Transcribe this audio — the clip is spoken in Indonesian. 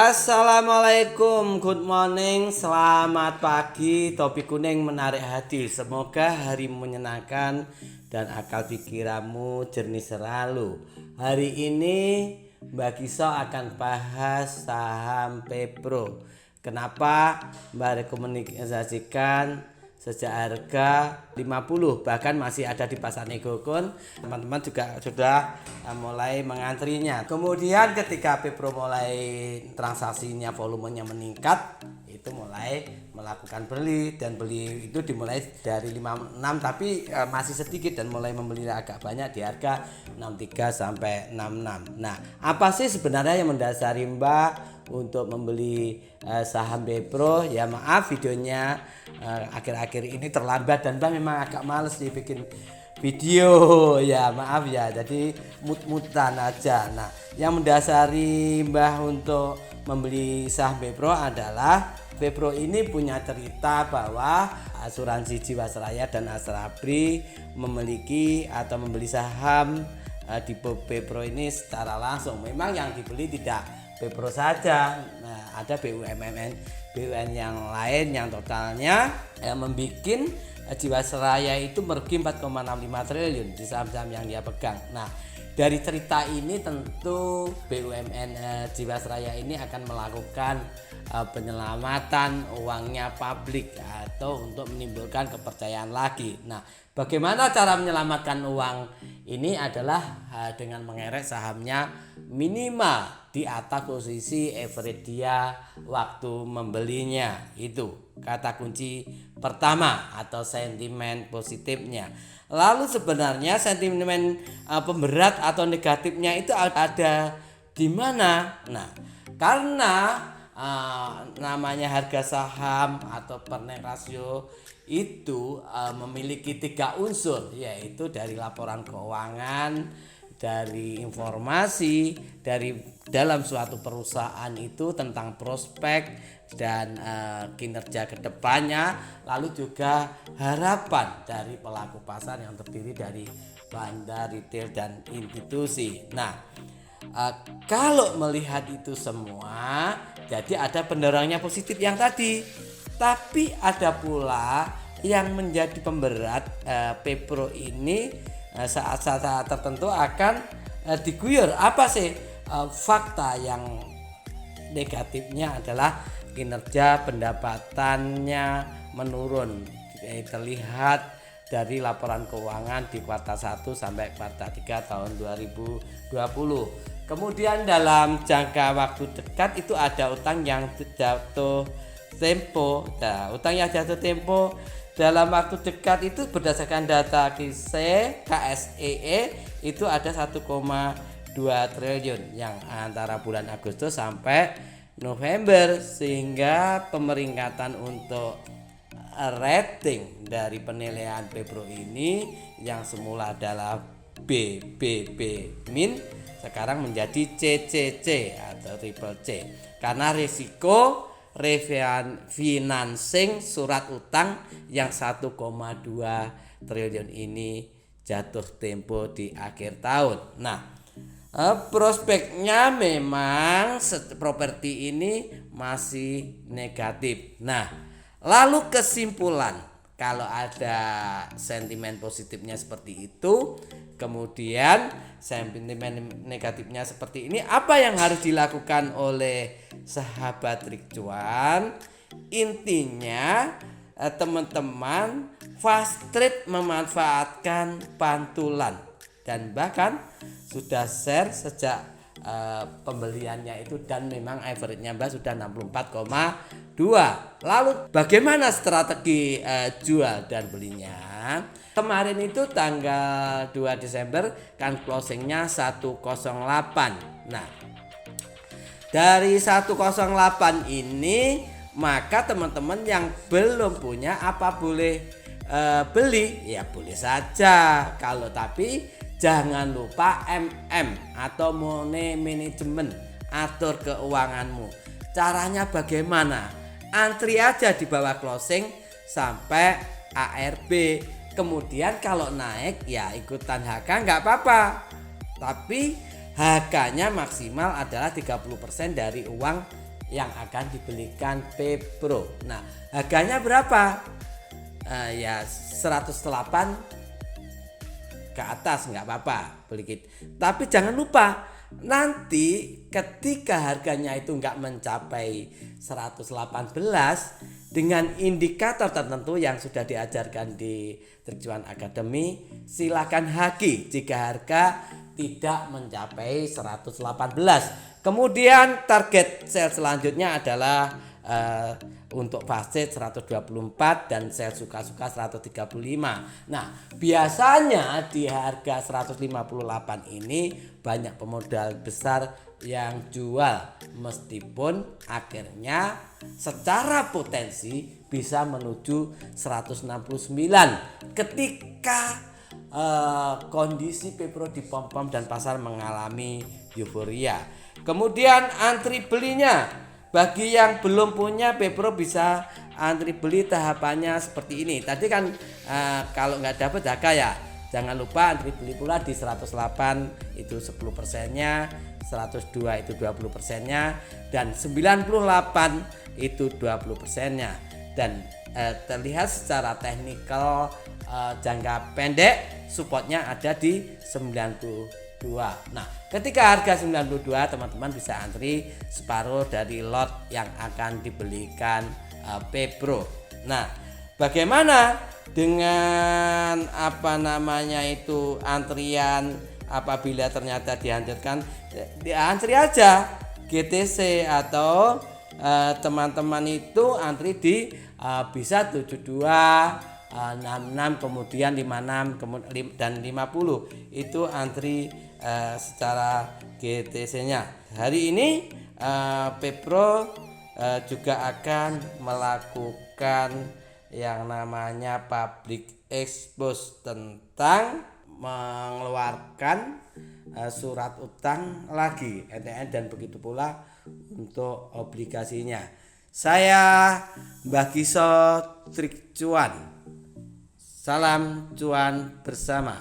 Assalamualaikum, good morning, selamat pagi, topi kuning menarik hati. Semoga hari menyenangkan dan akal pikiranmu jernih selalu. Hari ini Mbak Kiso akan bahas saham Pepro. Kenapa Mbak rekomendasikan sejak harga 50 bahkan masih ada di pasar Negokon, teman-teman juga sudah mulai mengantrinya. Kemudian ketika Pepro mulai transaksinya volumenya meningkat, itu mulai melakukan beli, dan beli itu dimulai dari 56 tapi masih sedikit dan mulai membeli agak banyak di harga 63 sampai 66. Nah, apa sih sebenarnya yang mendasari Mbak untuk membeli saham Pepro? Ya maaf, videonya akhir-akhir ini terlambat dan Mbak memang agak males dibikin video, ya maaf ya, jadi mut-mutan aja. Nah, yang mendasari Mbah untuk membeli saham Pepro adalah Pepro ini punya cerita bahwa asuransi Jiwasraya dan Asabri memiliki atau membeli saham di Pepro ini secara langsung. Memang yang dibeli tidak Pepro saja, nah, ada BUMN yang lain yang totalnya membuat Jiwasraya itu merugi 4,65 triliun di saham-saham yang dia pegang. Nah, dari cerita ini tentu BUMN Jiwasraya ini akan melakukan penyelamatan uangnya publik atau untuk menimbulkan kepercayaan lagi. Nah, bagaimana cara menyelamatkan uang ini adalah dengan mengerek sahamnya minimal di atas posisi average dia waktu membelinya. Itu kata kunci pertama atau sentimen positifnya. Lalu sebenarnya sentimen pemberat atau negatifnya itu ada di mana? Nah, karena namanya harga saham atau per-net rasio itu memiliki 3 unsur, yaitu dari laporan keuangan, dari informasi dari dalam suatu perusahaan itu tentang prospek dan kinerja kedepannya, lalu juga harapan dari pelaku pasar yang terdiri dari bandar, retail, dan institusi. Nah, kalau melihat itu semua, jadi ada pendorongnya positif yang tadi, tapi ada pula yang menjadi pemberat Pepro ini saat-saat tertentu akan diguyur. Apa sih fakta yang negatifnya adalah kinerja pendapatannya menurun, terlihat dari laporan keuangan di kuartal 1 sampai kuartal 3 tahun 2020. Kemudian dalam jangka waktu dekat itu ada utang yang jatuh tempo. Nah, utang yang jatuh tempo dalam waktu dekat itu berdasarkan data KSEE itu ada 1,2 triliun yang antara bulan Agustus sampai November, sehingga pemeringkatan untuk rating dari penilaian Pepro ini yang semula adalah BBB min sekarang menjadi CCC atau triple C karena risiko refinancing surat utang yang 1,2 triliun ini jatuh tempo di akhir tahun. Nah, prospeknya memang properti ini masih negatif. Nah, lalu kesimpulan, kalau ada sentimen positifnya seperti itu, kemudian sentimen negatifnya seperti ini, apa yang harus dilakukan oleh sahabat Trik Cuan? Intinya teman-teman fast trade memanfaatkan pantulan, dan bahkan sudah share sejak pembeliannya itu, dan memang average-nya Mbak sudah 64,2. Lalu bagaimana strategi jual dan belinya? Kemarin itu tanggal 2 Desember kan closingnya 108. Nah, dari 108 ini maka teman-teman yang belum punya apa boleh beli? Ya boleh saja. Kalau tapi jangan lupa atau money management, atur keuanganmu. Caranya bagaimana? Antri aja di bawah closing sampai ARB. Kemudian kalau naik ya ikutan HK nggak apa-apa. Tapi HK-nya maksimal adalah 30% dari uang yang akan dibelikan Pepro. Nah, harganya berapa? Ya 108 ke atas nggak apa-apa beli gitu. Tapi jangan lupa nanti ketika harganya itu nggak mencapai 118 dengan indikator tertentu yang sudah diajarkan di Trik Cuan Academy, silakan haki jika harga tidak mencapai 118. Kemudian target sel selanjutnya adalah untuk budget 124 dan sel suka-suka 135. Nah, biasanya di harga 158 ini banyak pemodal besar yang jual, meskipun akhirnya secara potensi bisa menuju 169 ketika kondisi Pepro di pom-pom dan pasar mengalami euforia. Kemudian antri belinya, bagi yang belum punya Pepro bisa antri beli, tahapannya seperti ini. Tadi kan kalau nggak dapat jaga ya, jangan lupa antri beli pula di 108 itu 10%-nya, 102 itu 20%-nya, dan 98 itu 20%-nya. Dan terlihat secara teknikal jangka pendek supportnya ada di 92. Nah, ketika harga 92 teman-teman bisa antri separuh dari lot yang akan dibelikan Pepro. Nah, bagaimana dengan antrian apabila ternyata dihancurkan? Antri aja GTC atau teman-teman itu antri di bisa 72, 66, kemudian 56 dan 50 itu antri secara GTC-nya. Hari ini Pepro juga akan melakukan yang namanya public expose tentang mengeluarkan surat utang lagi ETN dan begitu pula untuk obligasinya. Saya Mbah Kiso Trik Cuan. Salam cuan bersama.